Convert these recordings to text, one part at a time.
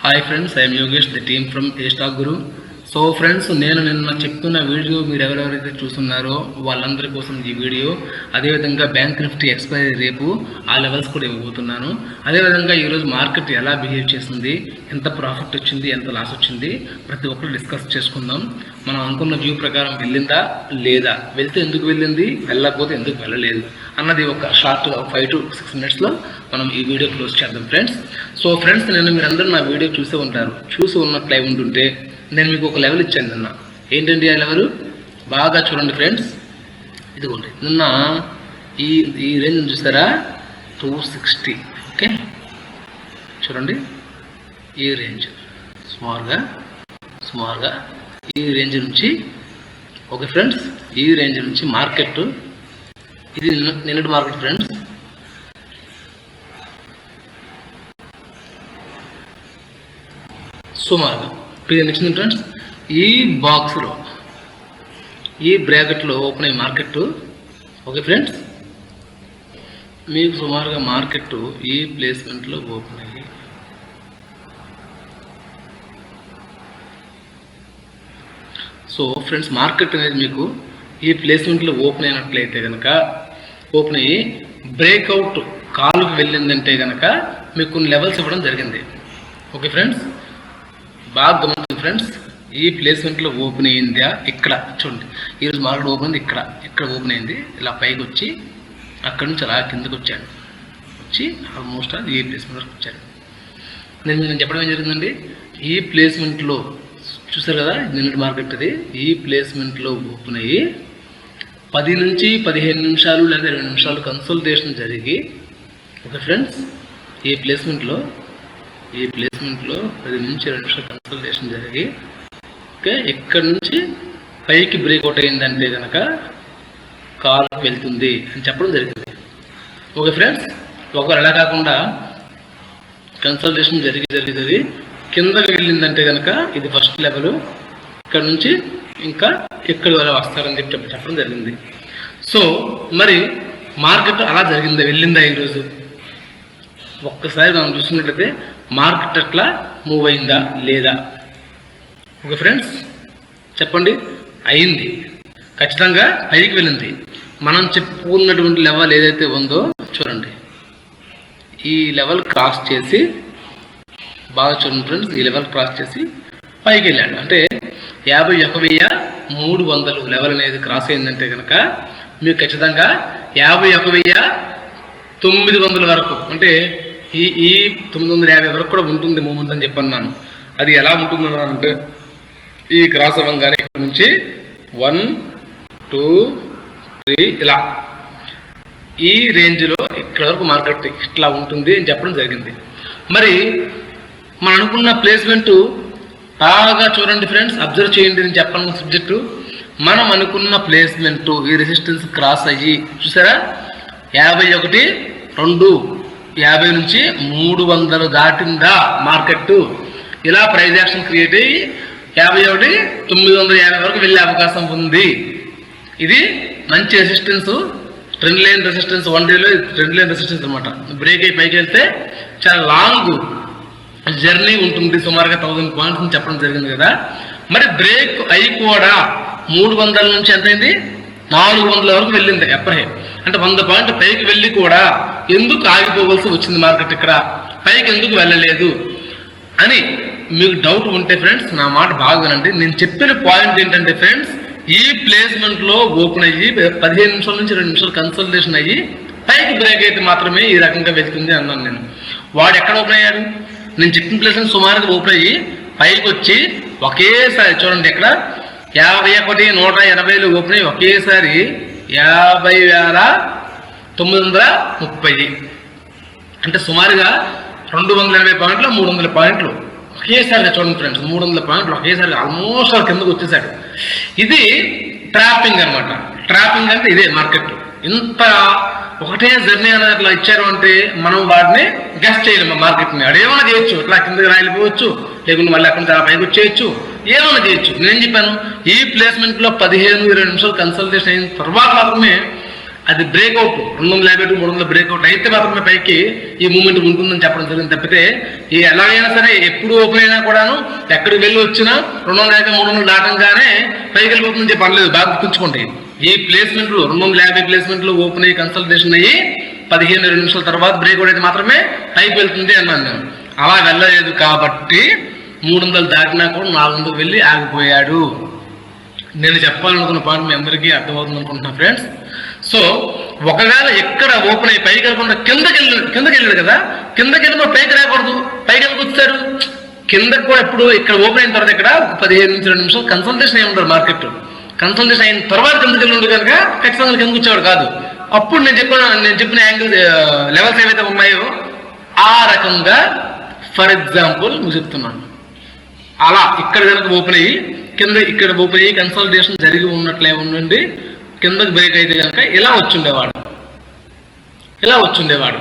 Hi friends, I'm Yogesh, the team from A stock Guru. So friends, నేను నిన్న చెప్తున్న video మీరు ఎవరెవరైతే చూస్తున్నారో వాళ్ళందరి కోసం ఈ వీడియో. అదేవిధంగా బ్యాంక్ నిఫ్టీ ఎక్స్పైరీ రేపు ఆ లెవెల్స్ కూడా ఇవ్వబోతున్నాను. అదేవిధంగా ఈరోజు మార్కెట్ ఎలా బిహేవ్ చేస్తుంది, ఎంత ప్రాఫిట్ వచ్చింది, ఎంత లాస్ వచ్చింది, ప్రతి ఒక్కరు డిస్కస్ చేసుకుందాం. మనం అనుకున్న వ్యూ ప్రకారం వెళ్ళిందా లేదా, వెళ్తే ఎందుకు వెళ్ళింది, వెళ్ళకపోతే ఎందుకు వెళ్ళలేదు అన్నది ఒక షార్ట్ 5 to 6 minutesలో మనం ఈ వీడియో క్లోజ్ చేద్దాం ఫ్రెండ్స్. సో ఫ్రెండ్స్, నేను మీరందరూ నా వీడియో చూసే ఉంటారు. చూసి ఉన్నట్లు అయి ఉంటుంటే నేను మీకు ఒక లెవెల్ ఇచ్చాను నిన్న. ఏంటండి ఆ లెవెల్? బాగా చూడండి ఫ్రెండ్స్. ఇదిగోండి, నిన్న ఈ రేంజ్ చూసారా, 260. ఓకే, చూడండి ఈ రేంజ్ సుమారుగా ఈ రేంజ్ నుంచి. ఓకే ఫ్రెండ్స్, ఈ రేంజ్ నుంచి మార్కెట్, ఇది నిన్నటి మార్కెట్ ఫ్రెండ్స్. సుమారుగా ఇది నచ్చింది ఫ్రెండ్స్. ఈ బాక్స్లో, ఈ బ్రాకెట్లో ఓపెన్ అయ్యే మార్కెట్. ఓకే ఫ్రెండ్స్, మీకు సుమారుగా మార్కెట్ ఈ ప్లేస్మెంట్లో ఓపెన్ అయ్యి సో ఫ్రెండ్స్, మార్కెట్ అనేది మీకు ఈ ప్లేస్మెంట్లో ఓపెన్ అయినట్లయితే కనుక, ఓపెన్ అయ్యి బ్రేక్అవుట్ కాలుకి వెళ్ళిందంటే కనుక మీకు కొన్ని లెవెల్స్ ఇవ్వడం జరిగింది. ఓకే ఫ్రెండ్స్, బాగా గమనించండి ఫ్రెండ్స్. ఈ ప్లేస్మెంట్లో ఓపెన్ అయ్యిందా, ఇక్కడ చూడండి, ఈరోజు మార్కెట్ ఓపెన్ అయింది, ఇక్కడ ఓపెన్ అయింది. ఇలా పైకి వచ్చి అక్కడి నుంచి అలా కిందకు వచ్చి ఆల్మోస్ట్ ఈ ప్లేస్మెంట్ వరకు వచ్చాను. నేను చెప్పడం ఏం జరిగిందండి, ఈ ప్లేస్మెంట్లో చూసారు కదా, నిన్నటి మార్కెట్ అది. ఈ ప్లేస్మెంట్లో ఓపెన్ అయ్యి 10 నుంచి 15 నిమిషాలు లేదా 20 నిమిషాలు కన్సల్టేషన్ జరిగి, ఓకే ఫ్రెండ్స్, ఈ ప్లేస్మెంట్లో 10 నుంచి 20 నిమిషాలు కన్సల్టేషన్ జరిగి, ఓకే, ఇక్కడ నుంచి పైకి బ్రేక్అవుట్ అయిందంటే కనుక కాల్కి వెళ్తుంది అని చెప్పడం జరిగింది. ఓకే ఫ్రెండ్స్, ఒకవేళ ఎలా కాకుండా కన్సల్టేషన్ జరిగి కిందకి వెళ్ళిందంటే కనుక ఇది ఫస్ట్ లెవెల్, ఇక్కడ నుంచి ఇంకా ఎక్కడి వరకు వస్తారని చెప్పడం జరిగింది. సో మరి మార్కెట్ అలా జరిగిందా, వెళ్ళిందా ఈరోజు? ఒక్కసారి మనం చూసుకున్నట్లయితే మార్కెట్ అట్లా మూవ్ అయిందా లేదా? ఓకే ఫ్రెండ్స్, చెప్పండి. అయింది, ఖచ్చితంగా పైకి వెళ్ళింది. మనం చెప్పుకున్నటువంటి లెవెల్ ఏదైతే ఉందో చూడండి, ఈ లెవెల్ క్రాస్ చేసి, బాగా చూడండి ఫ్రెండ్స్, ఈ లెవెల్ క్రాస్ చేసి పైకి వెళ్ళాడు. అంటే 51,300 లెవెల్ అనేది క్రాస్ అయిందంటే కనుక మీకు ఖచ్చితంగా 51,900 వరకు, అంటే ఈ 950 వరకు కూడా ఉంటుంది మూమెంట్ అని చెప్పన్నాను. అది ఎలా ఉంటుంది అంటే, ఈ క్రాస్ అవ్వగానే ఇక్కడ నుంచి 1, 2, 3 ఇలా ఈ రేంజ్లో ఇక్కడ వరకు మార్కెట్ ఇట్లా ఉంటుంది అని చెప్పడం జరిగింది. మరి మనం అనుకున్న ప్లేస్మెంట్ బాగా చూడండి ఫ్రెండ్స్, అబ్జర్వ్ చేయండి. నేను చెప్పాలన్న సబ్జెక్టు, మనం అనుకున్న ప్లేస్మెంట్ ఈ రెసిస్టెన్స్ క్రాస్ అయ్యి చూసారా, 51,250 నుంచి 300 దాటిందా మార్కెట్. ఇలా ప్రైస్ యాక్షన్ క్రియేట్ అయ్యి 51,950 వరకు వెళ్ళే అవకాశం ఉంది. ఇది మంచి రెసిస్టెన్స్, ట్రెండ్ లైన్ రెసిస్టెన్స్. 1 డేలో ట్రెండ్ లైన్ రెసిస్టెన్స్ అనమాట. బ్రేక్ అయ్యి పైకి వెళ్తే చాలా లాంగ్ జర్నీ ఉంటుంది, సుమారుగా 1000 పాయింట్స్ అని చెప్పడం జరిగింది కదా. మరి బ్రేక్ అయి కూడా 300 నుంచి ఎంతైంది, 400 వరకు వెళ్ళింది ఎప్పటికే. అంటే 100 పాయింట్ పైకి వెళ్ళి కూడా ఎందుకు ఆగిపోవలసి వచ్చింది మార్కెట్, ఇక్కడ పైకి ఎందుకు వెళ్ళలేదు అని మీకు డౌట్ ఉంటే ఫ్రెండ్స్, నా మాట బాగా వినండి. నేను చెప్పిన పాయింట్ ఏంటంటే ఫ్రెండ్స్, ఈ ప్లేస్మెంట్లో ఓపెన్ అయ్యి 15 నిమిషాల నుంచి 2 నిమిషాలు కన్సల్టేషన్ అయ్యి పైకి బ్రేక్ అయితే మాత్రమే ఈ రకంగా వెళ్తుంది అన్నాను నేను. వాడు ఎక్కడ ఓపెన్ అయ్యాడు? నేను చెప్పిన ప్లేస్మెంట్ సుమారుగా ఓపెన్ అయ్యి పైకి వచ్చి ఒకేసారి చూడండి, ఇక్కడ 51,180 ఓపెన్ అయ్యి ఒకేసారి 50,930, అంటే సుమారుగా 280 పాయింట్లు 300 పాయింట్లు ఒకేసారిగా చూడండి ఫ్రెండ్స్. 300 పాయింట్లు ఒకేసారి ఆల్మోస్ట్ కిందకు వచ్చేసాడు. ఇది ట్రాపింగ్ అనమాట. ట్రాపింగ్ అంటే ఇదే మార్కెట్. ఇంత ఒకటే జర్నీ అనేది అట్లా ఇచ్చారు అంటే మనం వాటిని గెస్ చేయలేము. మార్కెట్ని అదేమన్నా చేయొచ్చు, ఇట్లా కిందకి రాలిపోవచ్చు, లేకుంటే మళ్ళీ అక్కడ నుంచి పైకి వచ్చేయచ్చు, ఏమన్నా చేయొచ్చు. నేనేం చెప్పాను, ఈ ప్లేస్మెంట్లో 15-20 నిమిషాలు కన్సల్టేషన్ అయిన తర్వాత మాత్రమే అది బ్రేక్అవుట్ 250 to 300 బ్రేక్అవుట్ అయితే మాత్రమే పైకి ఈ మూమెంట్ ఉంటుందని చెప్పడం జరిగింది తప్పితే ఈ ఎలాగైనా సరే ఎప్పుడు ఓపెన్ అయినా కూడాను ఎక్కడికి వెళ్ళి వచ్చినా 250 300 దాటంగానే పైకి వెళ్ళిపోతుందని చెప్పి అనలేదు. బాగా గుర్తుంచుకోండి. ఈ ప్లేస్మెంట్లు 250 ప్లేస్మెంట్లు ఓపెన్ అయ్యి కన్సల్టేషన్ అయ్యి 15-20 నిమిషాల తర్వాత బ్రేక్అవుట్ అయితే మాత్రమే పైకి వెళ్తుంది అన్నాను నేను. అలా వెళ్ళలేదు కాబట్టి 300 దాటినా కూడా 400 వెళ్ళి ఆగిపోయాడు. నేను చెప్పాలనుకున్న పాయింట్ మీ అందరికీ అర్థమవుతుంది అనుకుంటున్నా ఫ్రెండ్స్. సో ఒకవేళ ఎక్కడ ఓపెన్ అయ్యి పైకి వెళ్ళకుండా కిందకి వెళ్ళాడు కదా, కిందకి వెళ్ళినప్పుడు పైకి రాకూడదు, పైకి వెళ్ళి వచ్చారు కిందకి కూడా. ఎప్పుడు ఇక్కడ ఓపెన్ అయిన తర్వాత ఇక్కడ 15-20 నిమిషాలు కన్సల్టేషన్ అయి ఉంటారు. మార్కెట్ కన్సల్టేషన్ అయిన తర్వాత కిందకి వెళ్ళి ఉండే కనుక ఖచ్చితంగా కిందకి వచ్చేవాడు కాదు. అప్పుడు నేను చెప్పిన యాంగిల్ లెవెల్స్ ఏవైతే ఉన్నాయో ఆ రకంగా ఫర్ ఎగ్జాంపుల్ నువ్వు చెప్తున్నాను. అలా ఇక్కడ కనుక ఓపెన్ అయ్యి ఇక్కడ ఓపెన్ అయ్యి కన్సల్టేషన్ జరిగి ఉన్నట్లే ఉండండి, కిందకి బ్రేక్ అయితే కనుక ఇలా వచ్చుండేవాడు.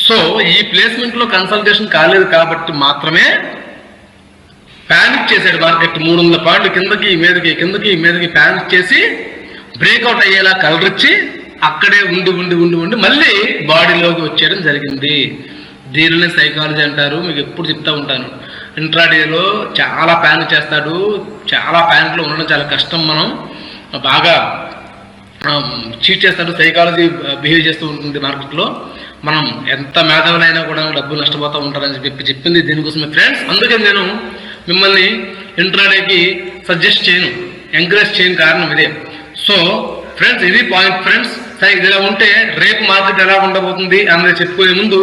సో ఈ ప్లేస్మెంట్లో కన్సల్టేషన్ కాలేదు కాబట్టి మాత్రమే ప్యానిక్ చేశాడు మార్కెట్. 300 పాయింట్లు కిందకి మీదకి ప్యానిక్ చేసి బ్రేక్అవుట్ అయ్యేలా కలరిచ్చి అక్కడే ఉండి మళ్ళీ బాడీలోకి వచ్చేయడం జరిగింది. దీనినే సైకాలజీ అంటారు. మీకు ఎప్పుడు చెప్తా ఉంటాను, ఇంట్రాడేలో చాలా ప్యానిక్ చేస్తాడు. చాలా ప్యానిక్లో ఉండడం చాలా కష్టం. మనం బాగా చీట్ చేస్తాడు, సైకాలజీ బిహేవ్ చేస్తూ ఉంటుంది మార్కెట్లో. మనం ఎంత మేధావులైనా కూడా డబ్బులు నష్టపోతూ ఉంటారని చెప్పింది దీనికోసమే ఫ్రెండ్స్. అందుకే నేను మిమ్మల్ని ఇంట్రాడేకి సజెస్ట్ చేయను, ఎంకరేజ్ చేయను, కారణం ఇదే. సో ఫ్రెండ్స్ ఇది పాయింట్ ఫ్రెండ్స్. సరే ఇది ఇలా ఉంటే రేపు మార్కెట్ ఎలా ఉండబోతుంది అన్నది చెప్పుకునే ముందు,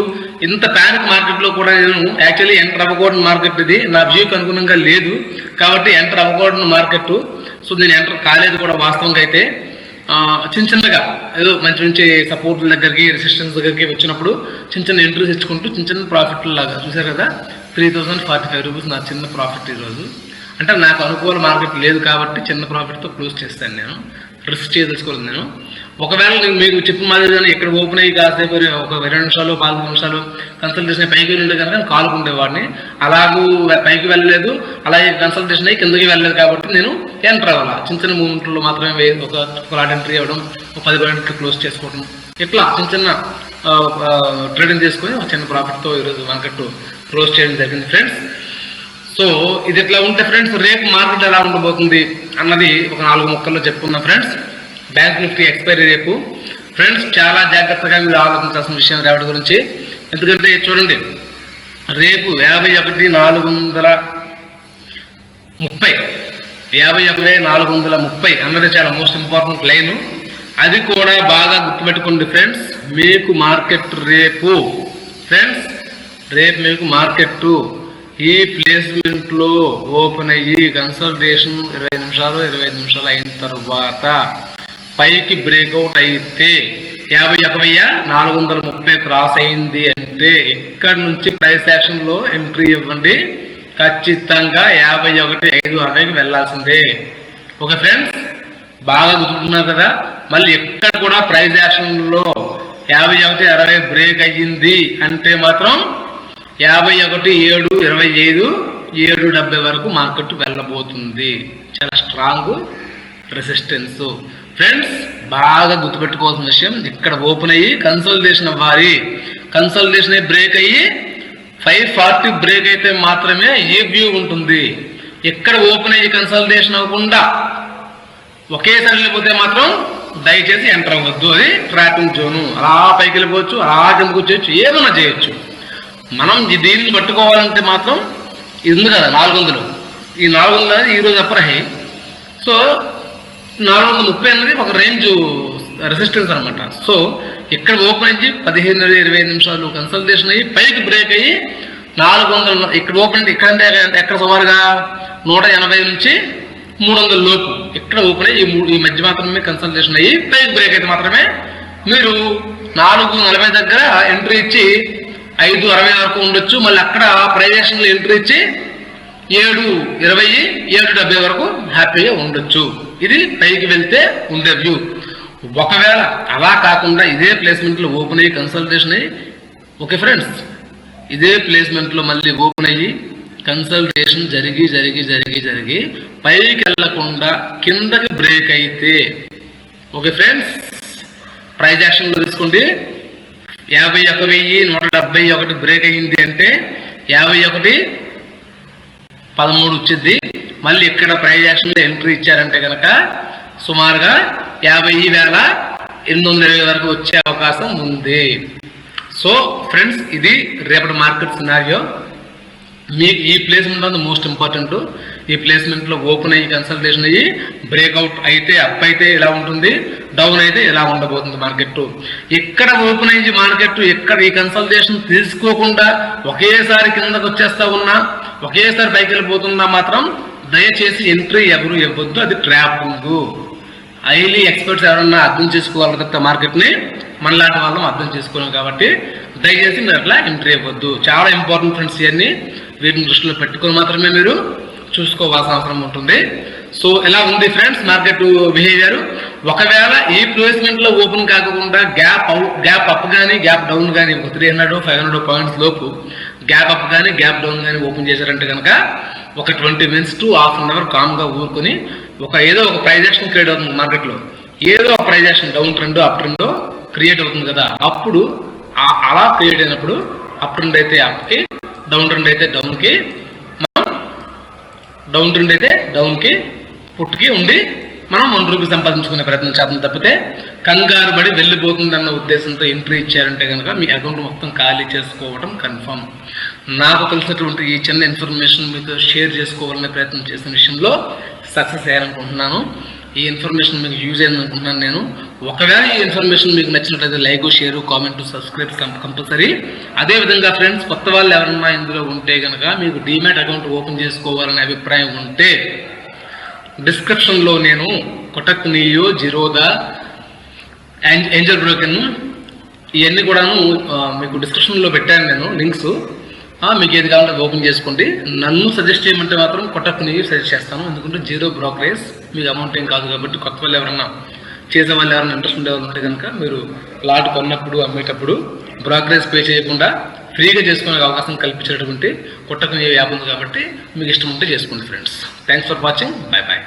ఇంత ప్యానిక్ మార్కెట్లో కూడా నేను యాక్చువల్లీ ఎంటర్ అవ్వకూడని మార్కెట్ ఇది, నా వ్యూకి అనుగుణంగా లేదు కాబట్టి ఎంటర్ అవ్వకూడని మార్కెట్. సో నేను ఎంటర్ కాలేదు కూడా వాస్తవంగా అయితే. చిన్నగా ఏదో మంచి సపోర్ట్ల దగ్గరికి రెసిస్టెన్స్ దగ్గరికి వచ్చినప్పుడు చిన్న ఎంట్రీస్ ఇచ్చుకుంటూ చిన్న ప్రాఫిట్లు లాగా చూసారు కదా. 3045 రూపీస్ నా చిన్న ప్రాఫిట్ ఈరోజు. అంటే నాకు అనుకూల మార్కెట్ లేదు కాబట్టి చిన్న ప్రాఫిట్తో క్లోజ్ చేస్తాను. నేను రిస్క్ చేయదలుచుకోలేదు. నేను ఒకవేళ నేను మీకు చెప్పిన మాదిరిగానే ఇక్కడ ఓపెన్ అయ్యి కాసేపు ఒక 20 నిమిషాలు 15 నిమిషాలు కన్సల్టేషన్ పైకి వెళ్ళి కనుక కాలుకుండేవాడిని. అలాగూ పైకి వెళ్ళలేదు, అలాగే కన్సల్టేషన్ అయ్యి కిందకి వెళ్ళలేదు కాబట్టి నేను ఎంటర్ అవ్వాలి. చిన్న మూమెంట్లో మాత్రమే ఒక లాట్ ఎంట్రీ అవ్వడం, 10 పాయింట్లు క్లోజ్ చేసుకోవడం, ఇట్లా చిన్న ట్రేడింగ్ చేసుకొని ఒక చిన్న ప్రాఫిట్తో ఈరోజు మార్కెట్ క్లోజ్ చేయడం జరిగింది ఫ్రెండ్స్. సో ఇది ఎట్లా ఉంటే ఫ్రెండ్స్ రేపు మార్కెట్ ఎలా ఉండబోతుంది అన్నది ఒక 4 ముక్కల్లో చెప్పుకుందాం ఫ్రెండ్స్. బ్యాంక్ నిఫ్టీ ఎక్స్పైరీ రేపు ఫ్రెండ్స్ చాలా జాగ్రత్తగా మీరు ఆలోచించాల్సిన విషయం రేపటి గురించి. ఎందుకంటే చూడండి, రేపు 51,430 అన్నది చాలా మోస్ట్ ఇంపార్టెంట్ లైన్. అది కూడా బాగా గుర్తుపెట్టుకోండి ఫ్రెండ్స్. మీకు మార్కెట్ రేపు మీకు మార్కెట్ ఈ ప్లేస్మెంట్లో ఓపెన్ అయ్యి కన్సల్టేషన్ 20 నిమిషాలు 25 నిమిషాలు అయిన తర్వాత పైకి బ్రేక్అవుట్ అయితే 51,430 క్రాస్ అయింది అంటే ఇక్కడ నుంచి ప్రైస్ యాక్షన్లో ఎంట్రీ ఇవ్వండి. ఖచ్చితంగా 51,560కి వెళ్ళాల్సిందే. ఓకే ఫ్రెండ్స్, బాగా గుర్తున్నారు కదా. మళ్ళీ ఎక్కడ కూడా ప్రైస్ యాక్షన్లో 51,60 బ్రేక్ అయ్యింది అంటే మాత్రం 51,725 770 వరకు మార్కెట్ వెళ్ళబోతుంది. చాలా స్ట్రాంగ్ రెసిస్టెన్స్ ఫ్రెండ్స్. బాగా గుర్తుపెట్టుకోవాల్సిన విషయం, ఇక్కడ ఓపెన్ అయ్యి కన్సల్టేషన్ అవ్వాలి. కన్సల్టేషన్ అయ్యి బ్రేక్ అయ్యి 540 బ్రేక్ అయితే మాత్రమే ఏ వ్యూ ఉంటుంది. ఎక్కడ ఓపెన్ అయ్యి కన్సల్టేషన్ అవ్వకుండా ఒకేసారి వెళ్ళిపోతే మాత్రం దయచేసి ఎంటర్ అవ్వద్దు. అది ట్రాపింగ్ జోను. అలా పైకి వెళ్ళిపోవచ్చు, అలా కిందకు వచ్చేయచ్చు, ఏమన్నా చేయొచ్చు. మనం దీన్ని పట్టుకోవాలంటే మాత్రం ఇది ఉంది కదా 400. ఈ 400 అనేది ఈరోజు అప్పర్ హై. సో 430 అనేది ఒక రేంజ్ రెసిస్టెన్స్ అనమాట. సో ఇక్కడ ఓపెన్ అయ్యి 15-25 నిమిషాలు కన్సల్టేషన్ అయ్యి పైకి బ్రేక్ అయ్యి 400 ఇక్కడ ఓపెన్ అయ్యి ఇక్కడ అంటే ఎక్కడ సుమారుగా 180 నుంచి 300 లోపు ఇక్కడ ఓపెన్ అయ్యి ఈ మధ్య మాత్రమే కన్సల్టేషన్ అయ్యి పైకి బ్రేక్ అయితే మాత్రమే మీరు 440 దగ్గర ఎంట్రీ ఇచ్చి 560 వరకు ఉండొచ్చు. మళ్ళీ అక్కడ ప్రైవేషన్లో ఎంట్రీ ఇచ్చి 720 770 వరకు హ్యాపీగా ఉండొచ్చు. ఇది పైకి వెళ్తే ఉండే వ్యూ. ఒకవేళ అలా కాకుండా ఇదే ప్లేస్మెంట్లో ఓపెన్ అయ్యి కన్సల్టేషన్ అయ్యి ఓకే ఫ్రెండ్స్, ఇదే ప్లేస్మెంట్లో మళ్ళీ ఓపెన్ అయ్యి కన్సల్టేషన్ జరిగి పైకి వెళ్లకుండా కిందకి బ్రేక్ అయితే ఓకే ఫ్రెండ్స్, ప్రైజ్ యాక్షన్లో తీసుకోండి. 51,171 బ్రేక్ అయ్యింది అంటే 51,13 వచ్చింది. మళ్ళీ ఇక్కడ ప్రైజ్ యాక్షన్లో ఎంట్రీ ఇచ్చారంటే కనుక సుమారుగా 50,820 వరకు వచ్చే అవకాశం ఉంది. సో ఫ్రెండ్స్, ఇది రేపటి మార్కెట్ సినారియో. మీకు ఈ ప్లేస్మెంట్ అనేది మోస్ట్ ఇంపార్టెంట్. ఈ ప్లేస్మెంట్లో ఓపెన్ అయ్యి కన్సల్టేషన్ అయ్యి బ్రేక్అవుట్ అయితే అప్ అయితే ఎలా ఉంటుంది, డౌన్ అయితే ఎలా ఉండబోతుంది మార్కెట్. ఇక్కడ ఓపెన్ అయ్యి మార్కెట్ ఇక్కడ ఈ కన్సల్టేషన్ తీసుకోకుండా ఒకేసారి కిందకు వచ్చేస్తా ఉన్నా, ఒకేసారి పైకి వెళ్ళిపోతున్నా మాత్రం దయచేసి ఎంట్రీ ఎవరు ఇవ్వద్దు. అది ట్రాపింగ్. హైలీ ఎక్స్పర్ట్స్ ఎవరన్నా అర్థం చేసుకోవాలి తప్ప మార్కెట్ని మనలాంటి వాళ్ళం అర్థం చేసుకోలేము. కాబట్టి దయచేసి మీరు అట్లా ఎంట్రీ ఇవ్వద్దు. చాలా ఇంపార్టెంట్ ఫ్రెండ్స్. ఇవన్నీ వీటిని దృష్టిలో పెట్టుకొని మాత్రమే మీరు చూసుకోవాల్సిన అవసరం ఉంటుంది. సో ఎలా ఉంది ఫ్రెండ్స్ మార్కెట్ బిహేవియర్? ఒకవేళ ఈ ప్లేస్మెంట్ లో ఓపెన్ కాకుండా గ్యాప్ అప్ కానీ గ్యాప్ డౌన్ కానీ 300-500 పాయింట్స్ లోపు గ్యాప్ అప్ కానీ గ్యాప్ డౌన్ కానీ ఓపెన్ చేశారంటే కనుక ఒక 20 minutes to ½ an hour కామ్గా ఊరుకొని ఏదో ఒక ప్రైజ్ యాక్షన్ క్రియేట్ అవుతుంది మార్కెట్లో. ఏదో ఒక price action down trend up trend create అవుతుంది కదా. అప్పుడు అలా క్రియేట్ అయినప్పుడు అప్ ట్రెండ్ అయితే అప్కి, డౌన్ ట్రెండ్ అయితే డౌన్కి, డౌన్ ట్రెండ్ అయితే డౌన్కి పుట్టుకి ఉండి మనం 1 రూపీ సంపాదించుకునే ప్రయత్నం చేద్దాం తప్పితే కంగారు పడి వెళ్ళిపోతుందన్న ఉద్దేశంతో ఎంట్రీ ఇచ్చారంటే కనుక మీ అకౌంట్ మొత్తం ఖాళీ చేసుకోవడం కన్ఫర్మ్. నాకు తెలిసినటువంటి ఈ చిన్న ఇన్ఫర్మేషన్ మీతో షేర్ చేసుకోవాలనే ప్రయత్నం చేసిన విషయంలో సక్సెస్ అయ్యాలనుకుంటున్నాను. ఈ ఇన్ఫర్మేషన్ మీకు యూజ్ అయ్యింది అనుకుంటున్నాను నేను. ఒకవేళ ఈ ఇన్ఫర్మేషన్ మీకు నచ్చినట్లయితే like, share, comment, subscribe compulsory. అదేవిధంగా ఫ్రెండ్స్, కొత్త వాళ్ళు ఎవరన్నా ఇందులో ఉంటే కనుక మీకు డీమ్యాట్ అకౌంట్ ఓపెన్ చేసుకోవాలనే అభిప్రాయం ఉంటే డిస్క్రిప్షన్లో నేను Kotak neo, Zerodha, Angel broken ఇవన్నీ కూడాను మీకు డిస్క్రిప్షన్లో పెట్టాను నేను లింక్స్. మీకు ఏది కావాలంటే ఓపెన్ చేసుకోండి. నన్ను సజెస్ట్ చేయమంటే మాత్రం కొటక్ నియో సజెస్ట్ చేస్తాను. ఎందుకంటే 0 బ్రోకరేజ్, మీకు అమౌంట్ ఏం కాదు కాబట్టి. కొత్త వాళ్ళు ఎవరన్నా చేసే వాళ్ళు ఎవరైనా ఇంట్రెస్ట్ ఉండే వాళ్ళు ఉంటే కనుక మీరు ప్లాట్ కొన్నప్పుడు అమ్మేటప్పుడు బ్రోకరేజ్ పే చేయకుండా ఫ్రీగా చేసుకునే అవకాశం కల్పించేటటువంటి కొటక్ నియో యాప్ ఉంది కాబట్టి మీకు ఇష్టం ఉంటే చేసుకోండి friends. Thanks for watching. By by.